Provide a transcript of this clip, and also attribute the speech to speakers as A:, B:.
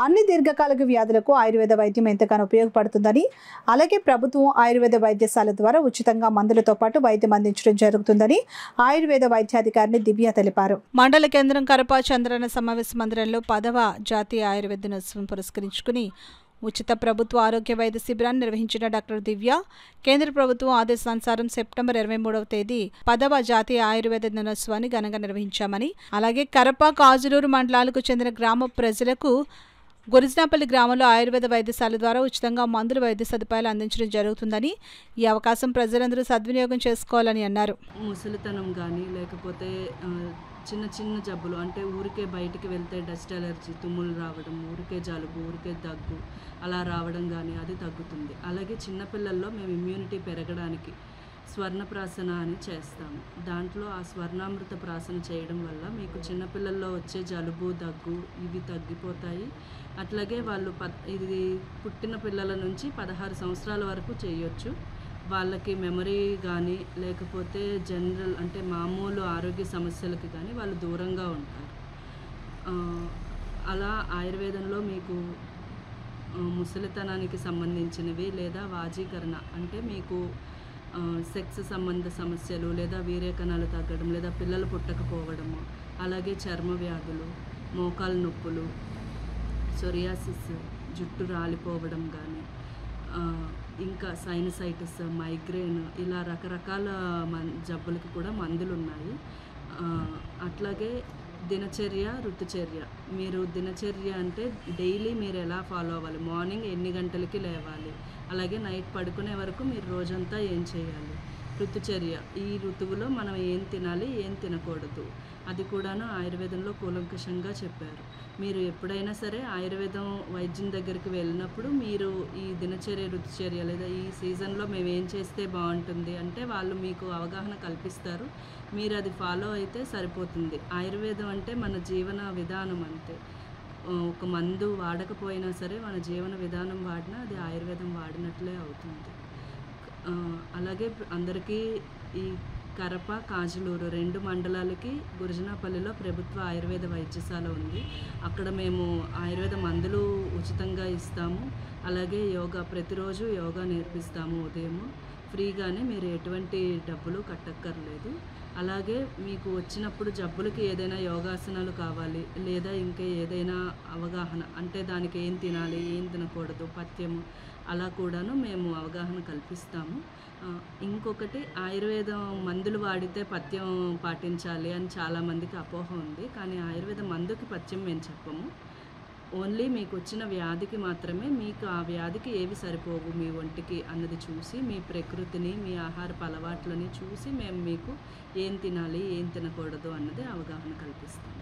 A: అన్ని దీర్ఘకాలిక వ్యాధులకు ఆయుర్వేద వైద్యం ఎంతగానో ఉపయోగపడుతుందని, అలాగే ప్రభుత్వం ఆయుర్వేద వైద్యశాల ద్వారా ఉచితంగా మందులతో పాటు వైద్యం అందించడం జరుగుతుందని ఆయుర్వేద వైద్యాధికారిని దివ్య తెలిపారు. మండల కేంద్రం కరప చంద్రన సమావేశ మందిరంలో 10వ జాతీయ ఆయుర్వేద దినోత్సవం పురస్కరించుకుని ఉచిత ప్రభుత్వ ఆరోగ్య వైద్య శిబిరాన్ని నిర్వహించిన డాక్టర్ దివ్య కేంద్ర ప్రభుత్వం ఆదేశానుసారం సెప్టెంబర్ 23వ తేదీ 10వ జాతీయ ఆయుర్వేద దినోత్సవాన్ని ఘనంగా నిర్వహించామని, అలాగే కరప కాజులూరు మండలాలకు చెందిన గ్రామ ప్రజలకు గురిజనాపల్లి గ్రామంలో ఆయుర్వేద వైద్యశాల ద్వారా ఉచితంగా మందులు వైద్య సదుపాయాలు అందించడం జరుగుతుందని, ఈ అవకాశం ప్రజలందరూ సద్వినియోగం చేసుకోవాలని అన్నారు.
B: ముసలితనం కానీ లేకపోతే చిన్న చిన్న జబ్బులు అంటే ఊరికే బయటికి వెళ్తే డస్ట్ అలర్జీ, తుమ్ములు రావడం, ఊరికే జలుబు, ఊరికే దగ్గు అలా రావడం కానీ అది తగ్గుతుంది. అలాగే చిన్నపిల్లల్లో మేము ఇమ్యూనిటీ పెరగడానికి స్వర్ణప్రాసన అని చేస్తాము. దాంట్లో ఆ స్వర్ణామృత ప్రాసన చేయడం వల్ల మీకు చిన్నపిల్లల్లో వచ్చే జలుబు, దగ్గు ఇవి తగ్గిపోతాయి. అట్లాగే వాళ్ళు ఇది పుట్టిన పిల్లల నుంచి 16 సంవత్సరాల వరకు చేయొచ్చు. వాళ్ళకి మెమరీ కానీ లేకపోతే జనరల్ అంటే మామూలు ఆరోగ్య సమస్యలకి కానీ వాళ్ళు దూరంగా ఉంటారు. అలా ఆయుర్వేదంలో మీకు ముసలితనానికి సంబంధించినవి లేదా వాజీకరణ అంటే మీకు సెక్స్ సంబంధ సమస్యలు లేదా వీర్యకణాలు తగ్గడం లేదా పిల్లలు పుట్టకపోవడము, అలాగే చర్మ వ్యాధులు, మోకాలు నొప్పులు, సొరియాసిస్, జుట్టు రాలిపోవడం కానీ, ఇంకా సైనసైటిస్, మైగ్రేన్ ఇలా రకరకాల జబ్బులకి కూడా మందులు ఉన్నాయి. అట్లాగే దినచర్య, ఋతుచర్య. మీరు దినచర్య అంటే డైలీ మీరు ఎలా ఫాలో అవ్వాలి, మార్నింగ్ ఎన్ని గంటలకి లేవాలి, అలాగే నైట్ పడుకునే వరకు మీరు రోజంతా ఏం చేయాలి. ఋతుచర్య, ఈ ఋతువులో మనం ఏం తినాలి, ఏం తినకూడదు అది కూడాను ఆయుర్వేదంలో కూలంకషంగా చెప్పారు. మీరు ఎప్పుడైనా సరే ఆయుర్వేదం వైద్యం దగ్గరికి వెళ్ళినప్పుడు మీరు ఈ దినచర్య, ఋతుచర్య లేదా ఈ సీజన్లో మేము ఏం చేస్తే బాగుంటుంది అంటే వాళ్ళు మీకు అవగాహన కల్పిస్తారు. మీరు అది ఫాలో అయితే సరిపోతుంది. ఆయుర్వేదం అంటే మన జీవన విధానం అంతే. ఒక మందు వాడకపోయినా సరే మన జీవన విధానం వాడినా అది ఆయుర్వేదం వాడినట్లే అవుతుంది. అలాగే అందరికీ ఈ కరప, కాజులూరు 2 మండలాలకి గురిజనాపల్లిలో ప్రభుత్వ ఆయుర్వేద వైద్యశాల ఉంది. అక్కడ మేము ఆయుర్వేద మందులు ఉచితంగా ఇస్తాము. అలాగే యోగా, ప్రతిరోజు యోగా నేర్పిస్తాము ఉదయము ఫ్రీగానే, మీరు ఎటువంటి డబ్బులు కట్టక్కర్లేదు. అలాగే మీకు వచ్చినప్పుడు జబ్బులకి ఏదైనా యోగాసనాలు కావాలి లేదా ఇంకా ఏదైనా అవగాహన అంటే దానికి ఏం తినాలి, ఏం తినకూడదు, పథ్యము అలా కూడాను మేము అవగాహన కల్పిస్తాము. ఇంకొకటి ఆయుర్వేదం మందులు వాడితే పథ్యం పాటించాలి అని చాలామందికి అపోహ ఉంది. కానీ ఆయుర్వేద మందుకి పథ్యం మేము చెప్పము. ఓన్లీ మీకు వచ్చిన వ్యాధికి మాత్రమే, మీకు ఆ వ్యాధికి ఏవి సరిపోవు మీ ఒంటికి అన్నది చూసి, మీ ప్రకృతిని, మీ ఆహారపు అలవాట్లని చూసి మేము మీకు ఏం తినాలి, ఏం తినకూడదు అన్నది అవగాహన కల్పిస్తాం.